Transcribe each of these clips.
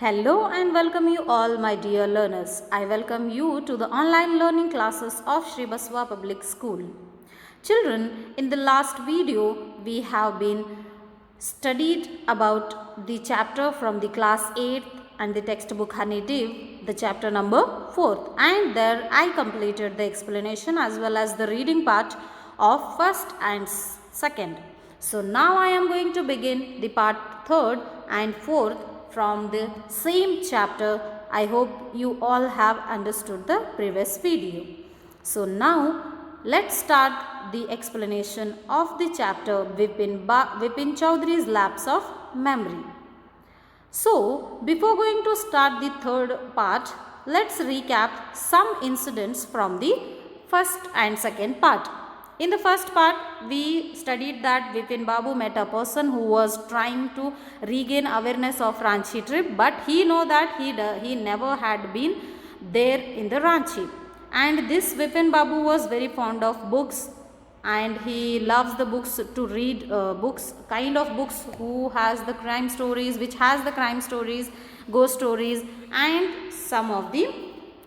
Hello and welcome you all, my dear learners. I welcome you to the online learning classes of Sri Baswa Public School. Children, in the last video, we have been studied about the chapter from the class 8th and the textbook Honeydew, the chapter number 4th. And there I completed the explanation as well as the reading part of 1st and 2nd. So now I am going to begin the part 3rd and 4th from the same chapter. I hope you all have understood the previous video. So now let's start the explanation of the chapter Vipin Chowdhury's Lapse of Memory. So before going to start the third part, let's recap some incidents from the first and second part. In the first part, we studied that Vipin Babu met a person who was trying to regain awareness of Ranchi trip, but he know that he never had been there in the Ranchi. And this Vipin Babu was very fond of books and he loves the books to read kind of books who has the crime stories, which has the crime stories, ghost stories and some of the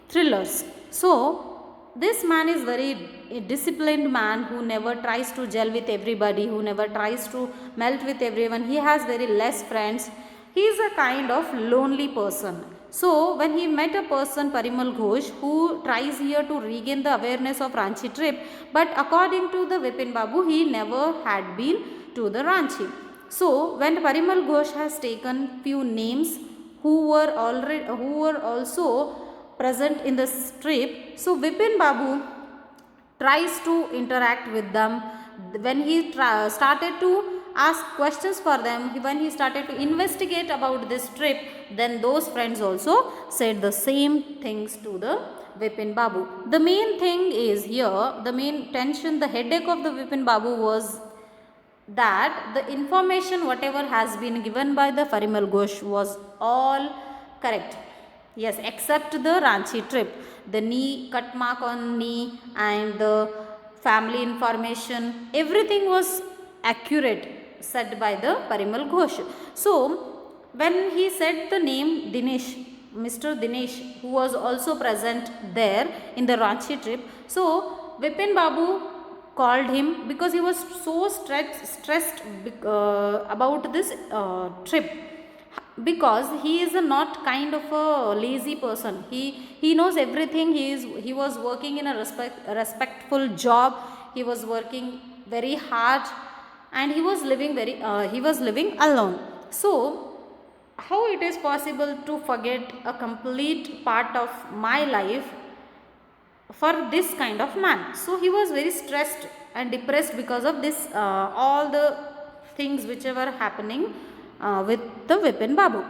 thrillers. So this man is very disciplined man who never tries to gel with everybody, who never tries to melt with everyone. He has very less friends. He is a kind of lonely person. So when he met a person, Parimal Ghosh, who tries here to regain the awareness of Ranchi trip, but according to the Vipin Babu, he never had been to the Ranchi. So when Parimal Ghosh has taken few names who were also present in the trip, so Vipin Babu tries to interact with them. When he started to ask questions for them, when he started to investigate about this trip, then those friends also said the same things to the Vipin Babu. The main thing is here, the main tension, the headache of the Vipin Babu was that the information whatever has been given by the Parimal Ghosh was all correct. Yes, except the Ranchi trip. The knee, cut mark on knee and the family information, everything was accurate said by the Parimal Ghosh. So, when he said the name Dinesh, Mr. Dinesh, who was also present there in the Ranchi trip, so Vipin Babu called him because he was so stressed about this trip, because he is a not kind of a lazy person. He knows everything. He was working in a respectful job. He was working very hard and he was living alone. So how it is possible to forget a complete part of my life for this kind of man? So he was very stressed and depressed because of this all the things which were happening with the Vipin Babu.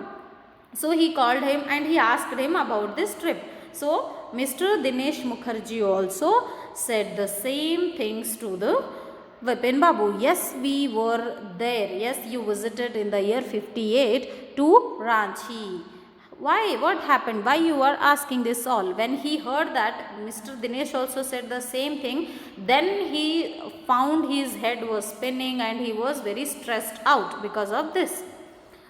So he called him and he asked him about this trip. So Mr. Dinesh Mukherjee also said the same things to the Vipin Babu. Yes, we were there. Yes, you visited in the year 58 to Ranchi. Why? What happened? Why you are asking this all? When he heard that Mr. Dinesh also said the same thing, then he found his head was spinning and he was very stressed out because of this.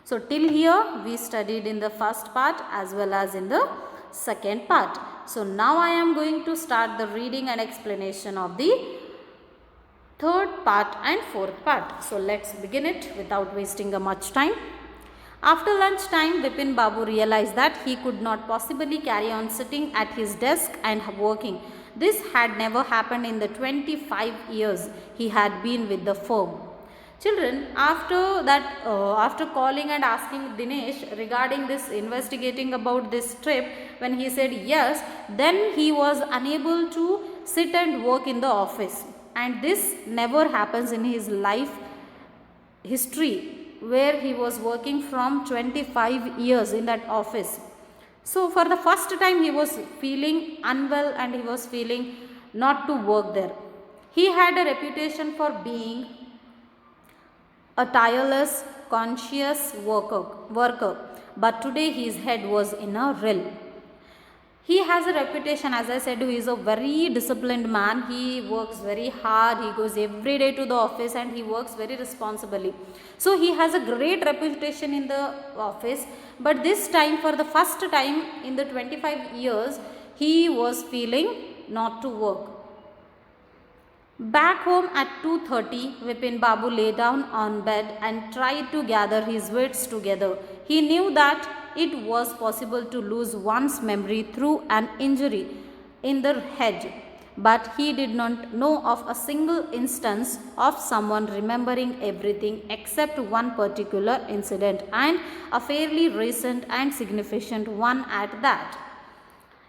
So till here we studied in the first part as well as in the second part. So now I am going to start the reading and explanation of the third part and fourth part. So let's begin it without wasting much time. After lunch time, Vipin Babu realized that he could not possibly carry on sitting at his desk and working. This had never happened in the 25 years he had been with the firm. Children, after calling and asking Dinesh regarding this, investigating about this trip, when he said yes, then he was unable to sit and work in the office. And this never happens in his life history, where he was working from 25 years in that office. So for the first time he was feeling unwell and he was feeling not to work there. He had a reputation for being a tireless, conscious worker, but today his head was in a rill. He has a reputation, as I said, he is a very disciplined man. He works very hard. He goes every day to the office and he works very responsibly. So he has a great reputation in the office. But this time, for the first time in the 25 years, he was feeling not to work. Back home at 2:30, Vipin Babu lay down on bed and tried to gather his wits together. He knew that it was possible to lose one's memory through an injury in the head, but he did not know of a single instance of someone remembering everything except one particular incident, and a fairly recent and significant one at that.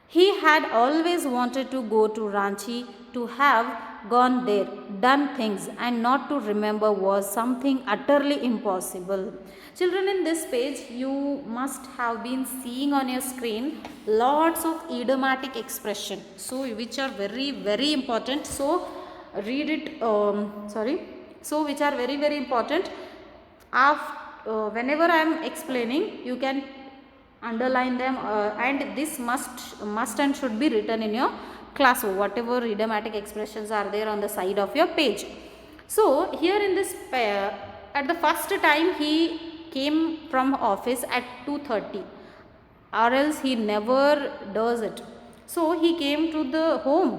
He had always wanted to go to Ranchi, to have gone there, done things, and not to remember was something utterly impossible. Children, in this page, you must have been seeing on your screen lots of idiomatic expression, so which are very, very important. So, read it. So which are very, very important. Whenever I am explaining, you can underline them, and this must and should be written in your class, whatever idiomatic expressions are there on the side of your page. So here in this pair, at the first time he came from office at 2:30, or else he never does it. So he came to the home,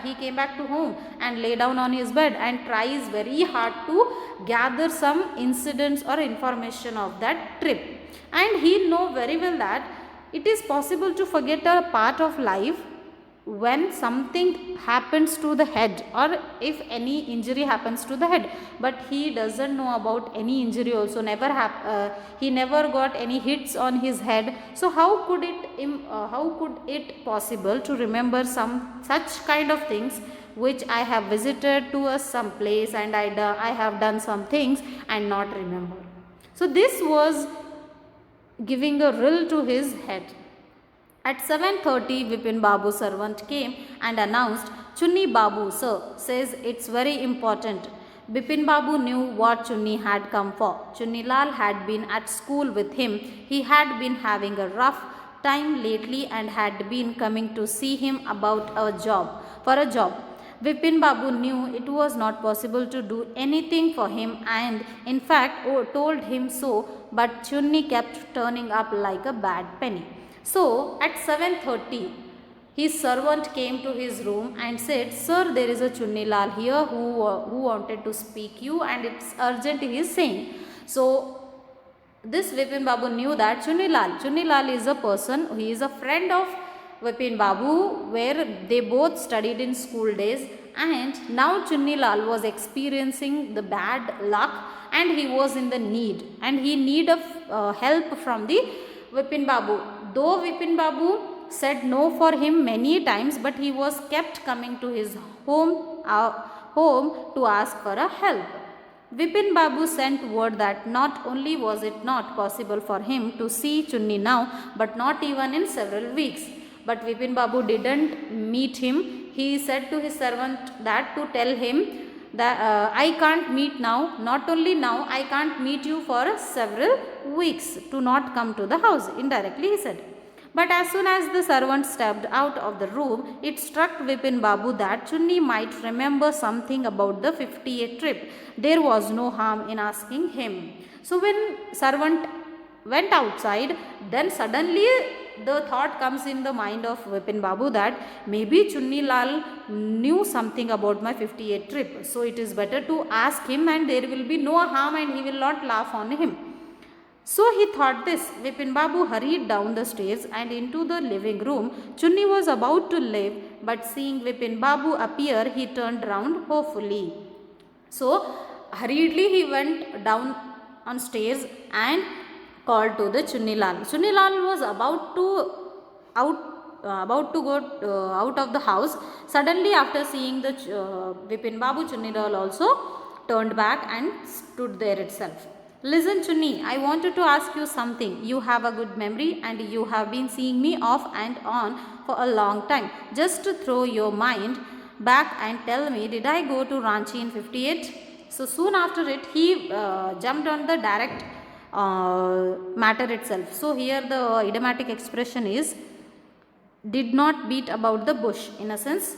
he came back to home and lay down on his bed and tries very hard to gather some incidents or information of that trip. And he know very well that it is possible to forget a part of life when something happens to the head, or if any injury happens to the head, but he doesn't know about any injury also. He never got any hits on his head. So how could it possible to remember some such kind of things, which I have visited to some place and I have done some things and not remember. So this was giving a rill to his head. At 7:30, Vipin Babu's servant came and announced, "Chunni Babu, sir, says it's very important." Vipin Babu knew what Chunni had come for. Chunni Lal had been at school with him. He had been having a rough time lately and had been coming to see him about for a job. Vipin Babu knew it was not possible to do anything for him and in fact told him so, but Chunni kept turning up like a bad penny. So at 7:30, his servant came to his room and said, "Sir, there is a Chunni Lal here who wanted to speak you and it's urgent," he is saying. So this Vipin Babu knew that Chunni Lal is a person, he is a friend of Vipin Babu, where they both studied in school days, and now Chunni Lal was experiencing the bad luck and he was in the need and he need of help from the Vipin Babu. Though Vipin Babu said no for him many times, but he was kept coming to his home to ask for a help. Vipin Babu sent word that not only was it not possible for him to see Chunni now, but not even in several weeks. But Vipin Babu didn't meet him. He said to his servant that to tell him that I can't meet now, not only now, I can't meet you for several weeks, to not come to the house. Indirectly he said. But as soon as the servant stepped out of the room, it struck Vipin Babu that Chunni might remember something about the 58 trip. There was no harm in asking him. So when servant went outside, then suddenly the thought comes in the mind of Vipin Babu that maybe Chunni Lal knew something about my 58 trip. So it is better to ask him and there will be no harm and he will not laugh on him. So he thought this. Vipin Babu hurried down the stairs and into the living room. Chunni was about to leave, but seeing Vipin Babu appear, he turned round hopefully. So hurriedly he went down on stairs and called to the Chunni Lal. Chunni Lal was about to go out of the house. Suddenly, after seeing the Vipin Babu, Chunni Lal also turned back and stood there itself. "Listen, Chunni, I wanted to ask you something. You have a good memory and you have been seeing me off and on for a long time. Just to throw your mind back and tell me, did I go to Ranchi in 58? So soon after it, he jumped on the direct matter itself. So here the idiomatic expression is did not beat about the bush. In a sense,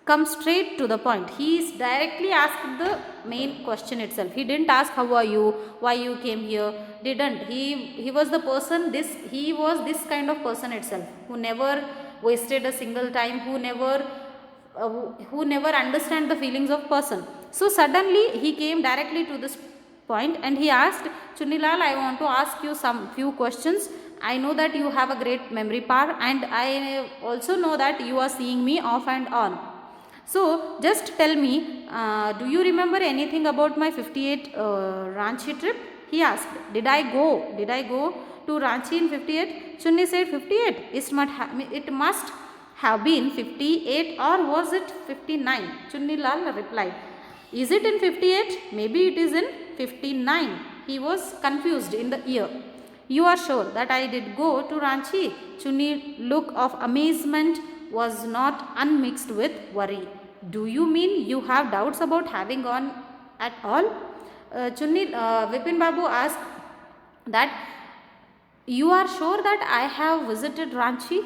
come straight to the point. He is directly asked the main question itself. He didn't ask how are you, why you came here. Didn't. He was the person. He was this kind of person itself who never wasted a single time, who never understand the feelings of person. So suddenly he came directly to this point and he asked, Chunilal, I want to ask you some few questions. I know that you have a great memory power and I also know that you are seeing me off and on. So just tell me, do you remember anything about my 58 Ranchi trip? He asked. Did I go to Ranchi in 58? Chunni said 58. It must have been 58 or was it 59? Chunni Lal replied. Is it in 58? Maybe it is in 59. He was confused in the ear. You are sure that I did go to Ranchi? Chunni's look of amazement was not unmixed with worry. Do you mean you have doubts about having gone at all? Vipin Babu asked that you are sure that I have visited Ranchi?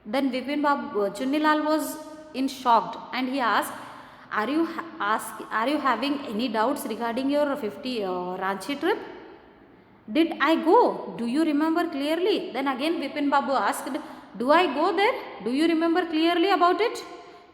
Then Chunnilal was in shocked and he asked, are you having any doubts regarding your 50 Ranchi trip? Did I go? Do you remember clearly? Then again Vipin Babu asked, do I go there? Do you remember clearly about it?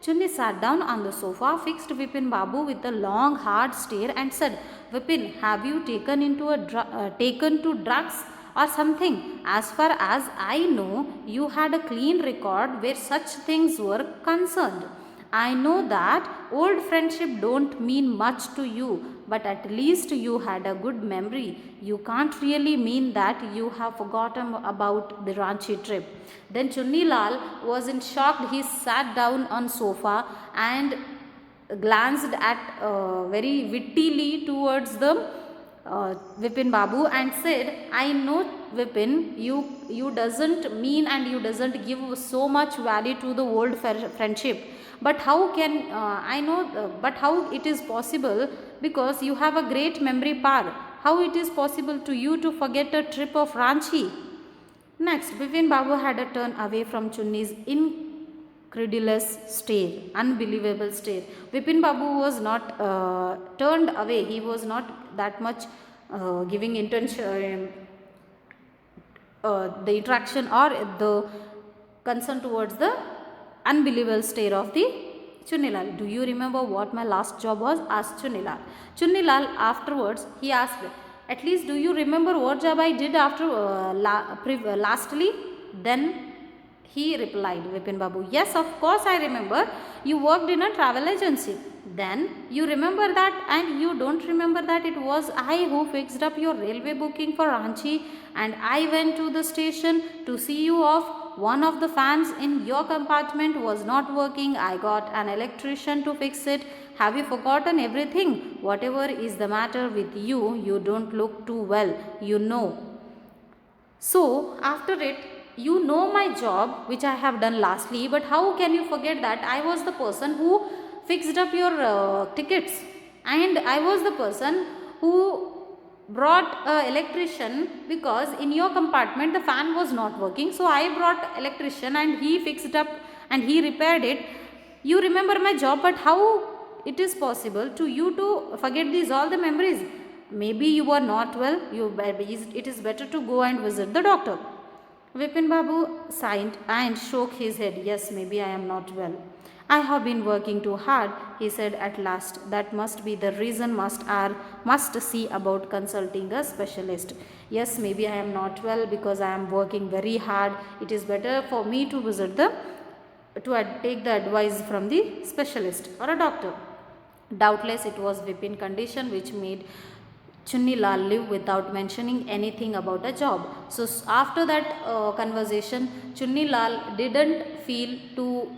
Chunni sat down on the sofa, fixed Vipin Babu with a long hard stare and said, Vipin, have you taken to drugs or something? As far as I know, you had a clean record where such things were concerned. I know that old friendship don't mean much to you, but at least you had a good memory. You can't really mean that you have forgotten about the Ranchi trip. Then Chunni Lal was in shock. He sat down on sofa and glanced at very wittily towards the Vipin Babu and said, I know Vipin, you doesn't mean and you doesn't give so much value to the old friendship. But how can I know? But how it is possible? Because you have a great memory power. How it is possible to you to forget a trip of Ranchi? Next, Vipin Babu had a turn away from Chunni's incredulous stare, unbelievable stare. Vipin Babu was not turned away. He was not that much giving intention, the interaction or the concern towards the unbelievable stare of the Chunnilal. Do you remember what my last job was? Asked Chunnilal. Chunnilal afterwards he asked, at least do you remember what job I did after lastly? Then he replied, Vipin Babu, yes, of course I remember. You worked in a travel agency. Then you remember that and you don't remember that it was I who fixed up your railway booking for Ranchi and I went to the station to see you off. One of the fans in your compartment was not working. I got an electrician to fix it. Have you forgotten everything? Whatever is the matter with you, you don't look too well, you know. So, after it, you know my job which I have done lastly, but how can you forget that I was the person who fixed up your tickets and I was the person who brought a electrician because in your compartment the fan was not working, so I brought electrician and he fixed up and he repaired it. You remember my job, but how it is possible to you to forget these all the memories? Maybe you are not well. It is better to go and visit the doctor. Vipin Babu sighed and shook his head. Yes, maybe I am not well. I have been working too hard, he said at last. That must be the reason must see about consulting a specialist. Yes, maybe I am not well because I am working very hard. It is better for me to take the advice from the specialist or a doctor. Doubtless it was Vipin's condition which made Chunni Lal live without mentioning anything about a job. So after that conversation, Chunni Lal didn't feel to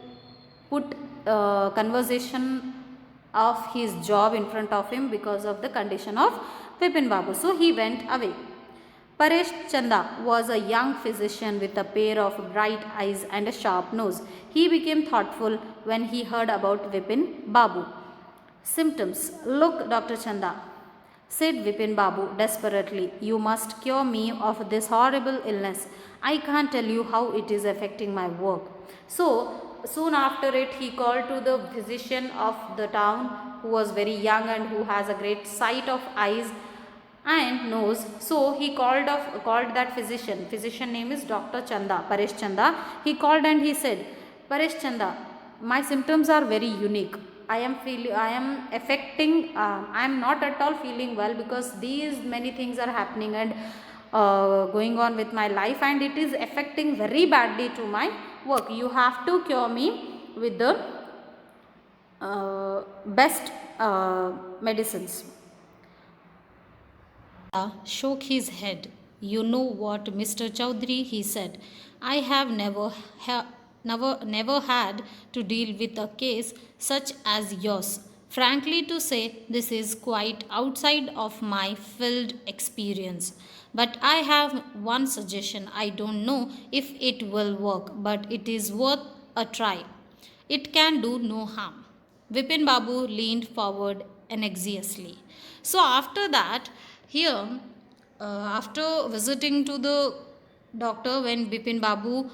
put conversation of his job in front of him because of the condition of Vipin Babu. So he went away. Paresh Chanda was a young physician with a pair of bright eyes and a sharp nose. He became thoughtful when he heard about Vipin Babu. Symptoms. Look, Dr. Chanda, said Vipin Babu desperately. You must cure me of this horrible illness. I can't tell you how it is affecting my work. So, soon after it, he called to the physician of the town, who was very young and who has a great sight of eyes and nose. So he called that physician. Physician name is Dr. Chanda, Paresh Chanda. He called and he said, Paresh Chanda, my symptoms are very unique. I am affecting, I am not at all feeling well, because these many things are happening and going on with my life, and it is affecting very badly to my work. You have to cure me with the best medicines. Shook his head. You know what, Mr. Chowdhury, he said. I have never had to deal with a case such as yours. Frankly, to say, this is quite outside of my field experience. But I have one suggestion. I don't know if it will work, but it is worth a try. It can do no harm. Vipin Babu leaned forward anxiously. So, after that, here, after visiting to the doctor, when Bipin Babu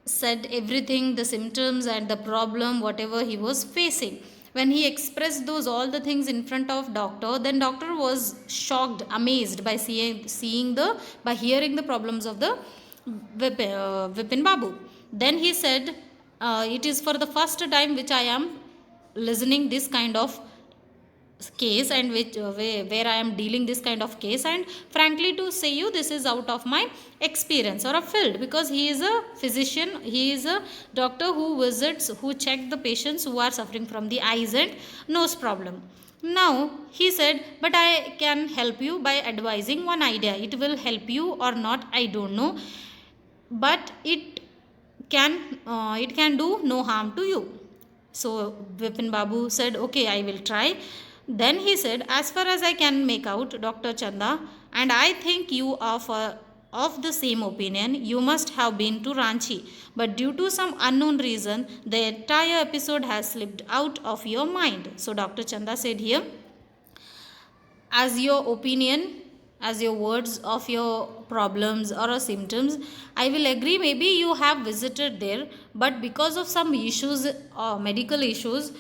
said everything, the symptoms and the problem, whatever he was facing, when he expressed those all the things in front of doctor, then doctor was shocked, amazed by hearing the problems of the Vipin Babu. Then he said, it is for the first time which I am listening this kind of case, and where I am dealing this kind of case, and frankly to say you, this is out of my experience or a field, because he is a physician, he is a doctor who check the patients who are suffering from the eyes and nose problem. Now he said, but I can help you by advising one idea. It will help you or not, I don't know, but it can do no harm to you. So Vipin Babu said, okay, I will try. Then he said, as far as I can make out, Dr. Chanda, and I think you are of the same opinion, you must have been to Ranchi. But due to some unknown reason, the entire episode has slipped out of your mind. So Dr. Chanda said here, as your opinion, as your words of your problems or symptoms, I will agree, maybe you have visited there, but because of some issues or medical issues,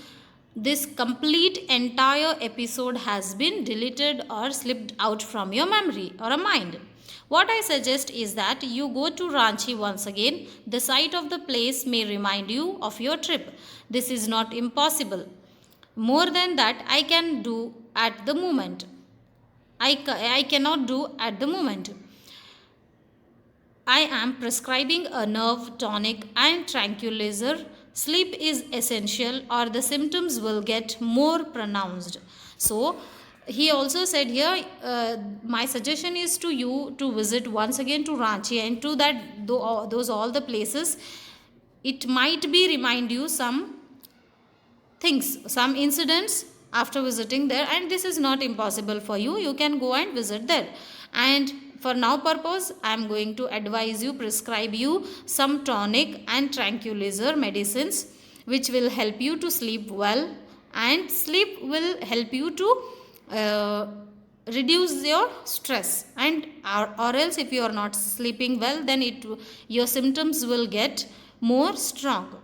this complete entire episode has been deleted or slipped out from your memory or a mind. What I suggest is that you go to Ranchi once again. The sight of the place may remind you of your trip. This is not impossible. More than that, I can do at the moment. I cannot do at the moment. I am prescribing a nerve tonic and tranquilizer. Sleep is essential or the symptoms will get more pronounced. So, he also said here, my suggestion is to you to visit once again to Ranchi, and to that those all the places, it might be remind you some things, some incidents after visiting there, and this is not impossible for you. You can go and visit there. And for now purpose, I am going to advise you, prescribe you some tonic and tranquilizer medicines which will help you to sleep well, and sleep will help you to reduce your stress, and or else if you are not sleeping well, then your symptoms will get more strong.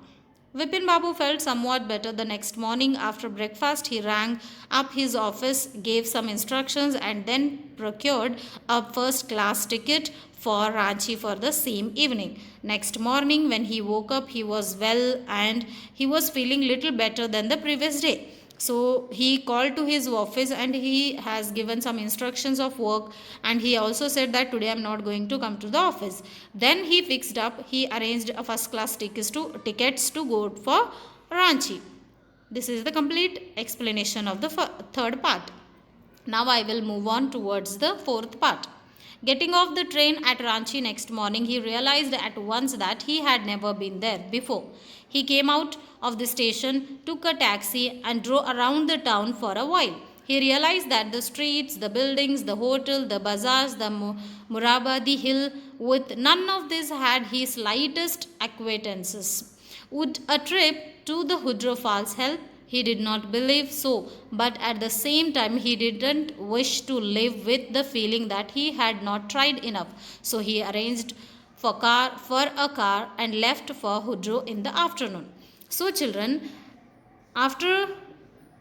Vipin Babu felt somewhat better the next morning. After breakfast, he rang up his office, gave some instructions, and then procured a first class ticket for Ranchi for the same evening. Next morning, when he woke up, he was well and he was feeling little better than the previous day. So he called to his office and he has given some instructions of work, and he also said that today I am not going to come to the office. Then he arranged a first class tickets to go for Ranchi. This is the complete explanation of the third part. Now I will move on towards the fourth part. Getting off the train at Ranchi next morning, he realized at once that he had never been there before. He came out of the station, took a taxi, and drove around the town for a while. He realized that the streets, the buildings, the hotel, the bazaars, the Murabadi hill, with none of this had he slightest acquaintances. Would a trip to the Hudro Falls help? He did not believe so, but at the same time he didn't wish to live with the feeling that he had not tried enough. So he arranged for a car and left for Hudro in the afternoon. So children, after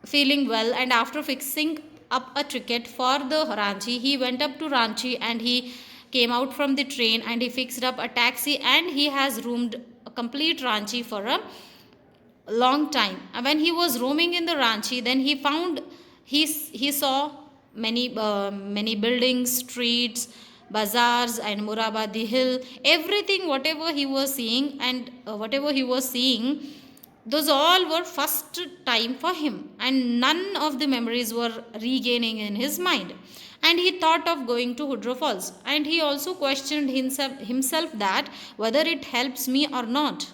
feeling well and after fixing up a ticket for the Ranchi, he went up to Ranchi and he came out from the train and he fixed up a taxi and he has roomed a complete Ranchi for a long time. And when he was roaming in the Ranchi, then he found he saw many buildings, streets, bazaars, and Murabadi Hill. Everything, whatever he was seeing, and whatever he was seeing, those all were first time for him, and none of the memories were regaining in his mind. And he thought of going to Hudro Falls, and he also questioned himself that whether it helps me or not.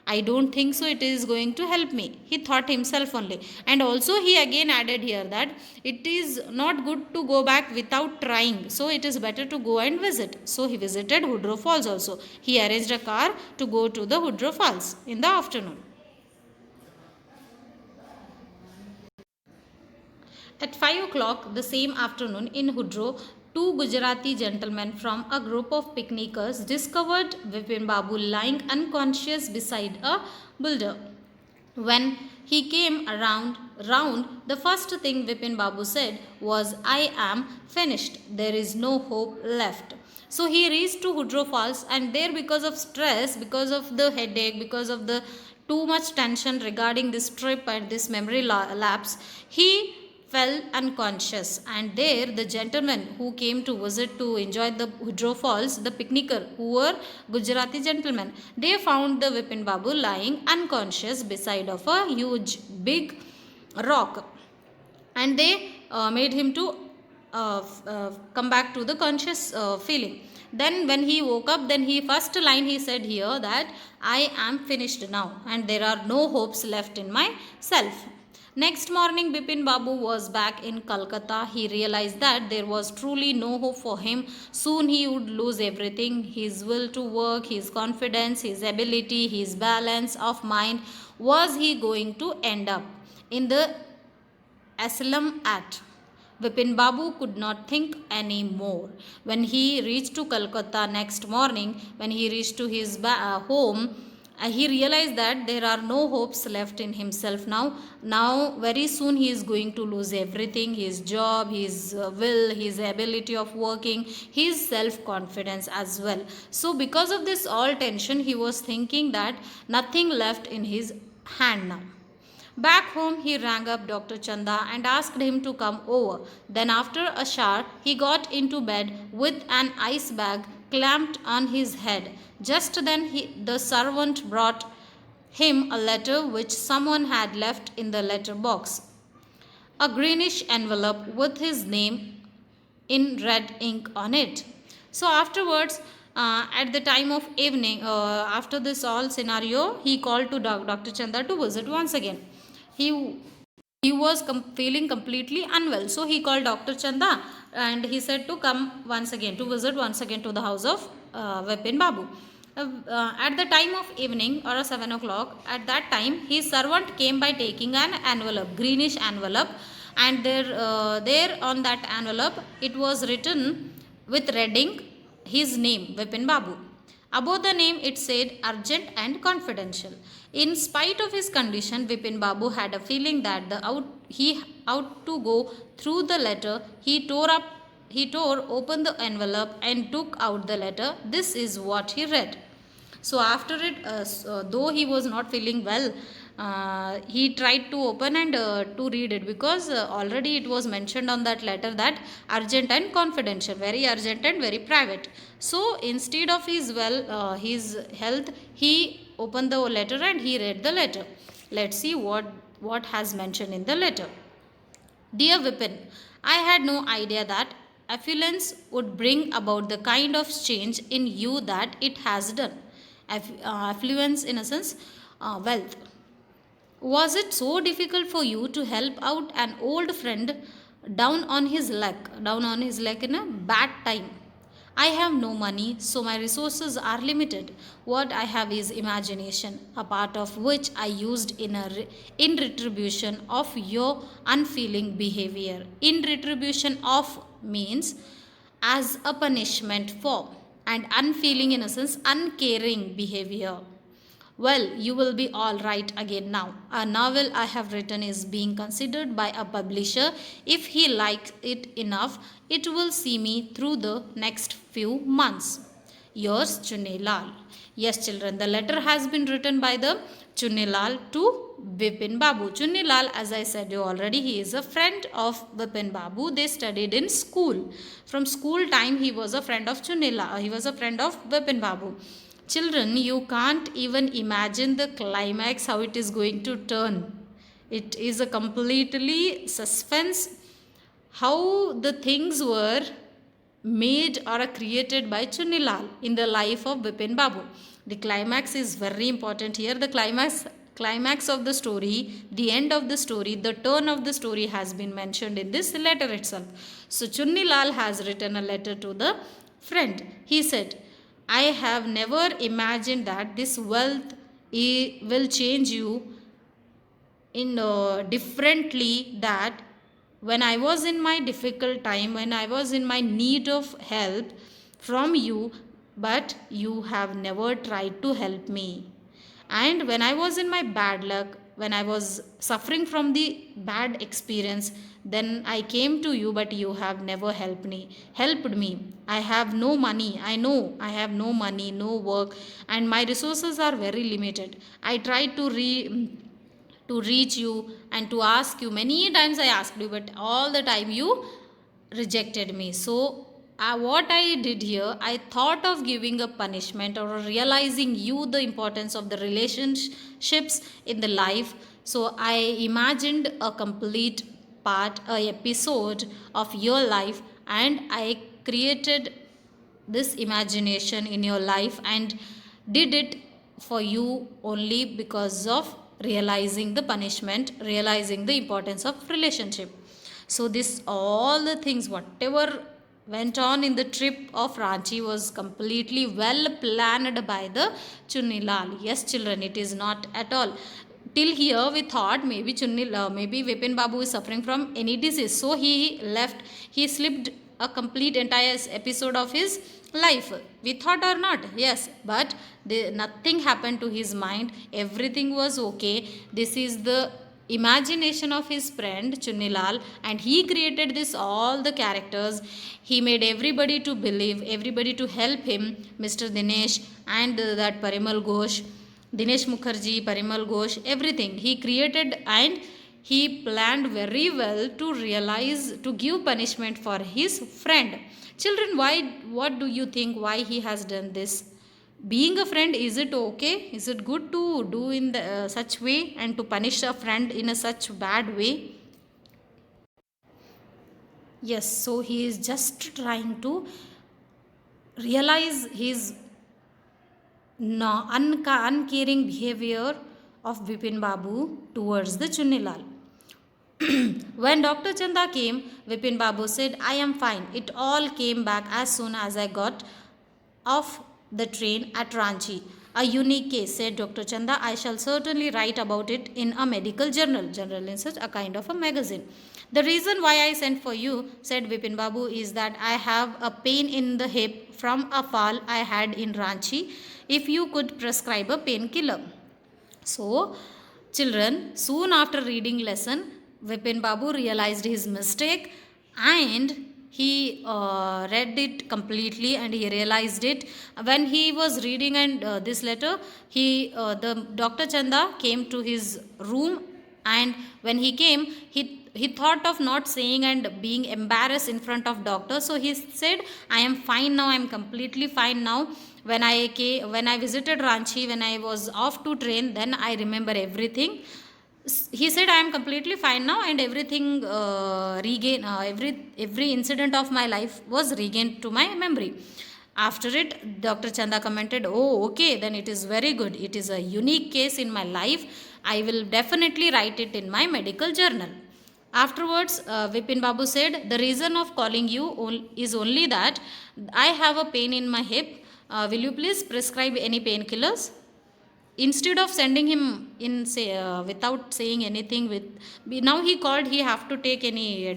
I don't think so it is going to help me. He thought himself only. And also he again added here that it is not good to go back without trying. So it is better to go and visit. So he visited Hudro Falls also. He arranged a car to go to the Hudro Falls in the afternoon. At 5 o'clock the same afternoon in Hudro, two Gujarati gentlemen from a group of picnickers discovered Vipin Babu lying unconscious beside a boulder. When he came round, the first thing Vipin Babu said was, "I am finished. There is no hope left." So he reached to Hudro Falls, and there, because of stress, because of the headache, because of the too much tension regarding this trip and this memory lapse, he fell unconscious. And there the gentlemen who came to visit to enjoy the Hudro Falls, the picnicker who were Gujarati gentlemen, they found the Vipin Babu lying unconscious beside of a huge big rock, and they made him to come back to the conscious feeling. Then when he woke up, then he first line he said here that I am finished now and there are no hopes left in myself. Next morning, Bipin Babu was back in Calcutta. He realized that there was truly no hope for him. Soon he would lose everything: his will to work, his confidence, his ability, his balance of mind. Was he going to end up in the asylum at? Vipin Babu could not think any more. When he reached to Calcutta next morning, when he reached to his home, he realized that there are no hopes left in himself now. Now very soon he is going to lose everything: his job, his will, his ability of working, his self-confidence as well. So because of this all tension, he was thinking that nothing left in his hand now. Back home, he rang up Dr. Chanda and asked him to come over. Then, after a shower, he got into bed with an ice bag clamped on his head. Just then, the servant brought him a letter which someone had left in the letter box. A greenish envelope with his name in red ink on it. So, afterwards, at the time of evening, after this all scenario, he called to Dr. Chanda to visit once again. He was feeling completely unwell, so he called Dr. Chanda and he said to come once again, to visit once again to the house of Vipin Babu. At the time of evening or 7 o'clock, at that time his servant came by taking an envelope, greenish envelope, and there on that envelope it was written with red ink his name, Vipin Babu. Above the name it said urgent and confidential. In spite of his condition, Vipin Babu had a feeling that he out to go through the letter. He tore open the envelope and took out the letter. This is what he read. So after it, though he was not feeling well, he tried to open and to read it, because already it was mentioned on that letter that urgent and confidential, very urgent and very private. So instead of his health, he opened the letter and he read the letter. Let's see what has mentioned in the letter. Dear Vipin, I had no idea that affluence would bring about the kind of change in you that it has done. Affluence, in a sense, wealth. Was it so difficult for you to help out an old friend down on his luck in a bad time? I have no money, so my resources are limited. What I have is imagination, a part of which I used in retribution of your unfeeling behavior. In retribution of means as a punishment for, and unfeeling innocence, uncaring behavior. Well, you will be all right again now. A novel I have written is being considered by a publisher. If he likes it enough, it will see me through the next few months. Yours, Chunni Lal. Yes, children, the letter has been written by the Chunni Lal to Vipin Babu. Chunni Lal, as I said you already, he is a friend of Vipin Babu. They studied in school. From school time, he was a friend of Chunni Lal. He was a friend of Vipin Babu. Children, you can't even imagine the climax, how it is going to turn. It is a completely suspense how the things were made or created by Chunilal in the life of Bipin Babu. The climax is very important here. The climax of the story, the end of the story, the turn of the story has been mentioned in this letter itself. So Chunilal has written a letter to the friend. He said, I have never imagined that this wealth will change you in differently, that when I was in my difficult time, when I was in my need of help from you, but you have never tried to help me. And when I was in my bad luck, when I was suffering from the bad experience, then I came to you, but you have never helped me. I have no money. I know I have no money, no work, and my resources are very limited. I tried to reach you and to ask you many times. I asked you, but all the time you rejected me. So what I did here, I thought of giving a punishment or realizing you the importance of the relationships in the life. So I imagined a complete part, a episode of your life, and I created this imagination in your life and did it for you only because of realizing the punishment, realizing the importance of relationship. So this all the things whatever went on in the trip of Ranchi was completely well planned by the Chunilal. Yes children, it is not at all. Till here we thought maybe Vipin Babu is suffering from any disease, so he slipped a complete entire episode of his life. We thought or not, yes, but nothing happened to his mind. Everything was okay. This is the imagination of his friend Chunilal, and he created this all the characters. He made everybody to believe, everybody to help him, Mr. Dinesh and that Parimal Ghosh, Dinesh Mukherjee, Parimal Ghosh, everything he created, and he planned very well to realize, to give punishment for his friend. Children, what do you think, why he has done this? Being a friend, is it okay? Is it good to do in such way and to punish a friend in a such bad way? Yes, so he is just trying to realize his uncaring behavior of Bipin Babu towards the Chunilal. When Dr. Chanda came, Vipin Babu said, I am fine. It all came back as soon as I got off the train at Ranchi. A unique case, said Dr. Chanda. I shall certainly write about it in a medical journal. Journal in such a kind of a magazine. The reason why I sent for you, said Vipin Babu, is that I have a pain in the hip from a fall I had in Ranchi. If you could prescribe a painkiller. So, children, soon after reading lesson, Vipin Babu realized his mistake, and he read it completely and he realized it. When he was reading and this letter, the Dr. Chanda came to his room, and when he came, he thought of not saying and being embarrassed in front of doctor. So he said, I am fine now, I am completely fine now. When I visited Ranchi, when I was off to train, then I remember everything. He said, I am completely fine now, and everything every incident of my life was regained to my memory. After it, Dr. Chanda commented, oh okay, then it is very good. It is a unique case in my life. I will definitely write it in my medical journal. Afterwards, Vipin Babu said, the reason of calling you is only that I have a pain in my hip. Will you please prescribe any painkillers? Instead of sending him in, say, without saying anything, now he called, he have to take any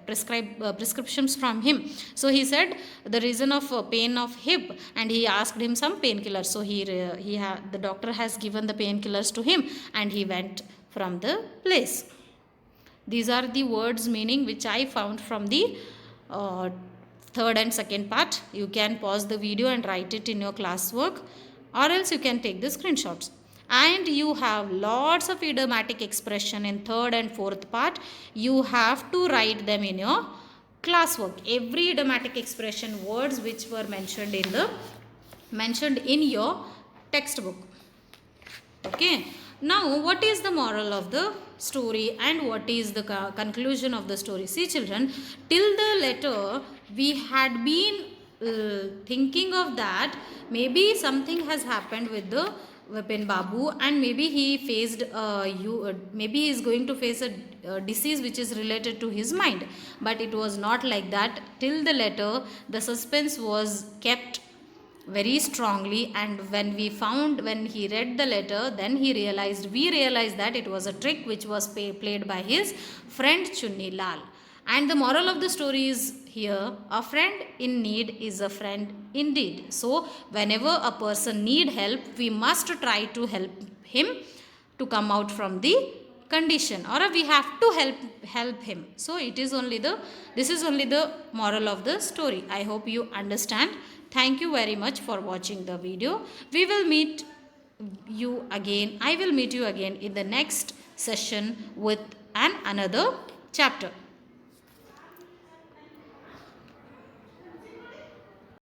prescriptions from him. So he said the reason of pain of hip, and he asked him some painkillers. So the doctor has given the painkillers to him, and he went from the place. These are the words meaning which I found from the third and second part. You can pause the video and write it in your classwork, or else you can take the screenshots. And you have lots of idiomatic expression in third and fourth part. You have to write them in your classwork. Every idiomatic expression words which were mentioned in your textbook. Okay. Now, what is the moral of the story and what is the conclusion of the story? See children, till the letter we had been thinking of that maybe something has happened with the Vipin Babu, and maybe he faced maybe he is going to face a disease which is related to his mind. But it was not like that. Till the letter, the suspense was kept very strongly, and when he read the letter, then we realized that it was a trick which was played by his friend Chunni Lal. And the moral of the story is here, a friend in need is a friend indeed. So whenever a person need help, we must try to help him to come out from the condition, or we have to help him. So this is only the moral of the story. I hope you understand. Thank you very much for watching the video. I will meet you again in the next session with another chapter.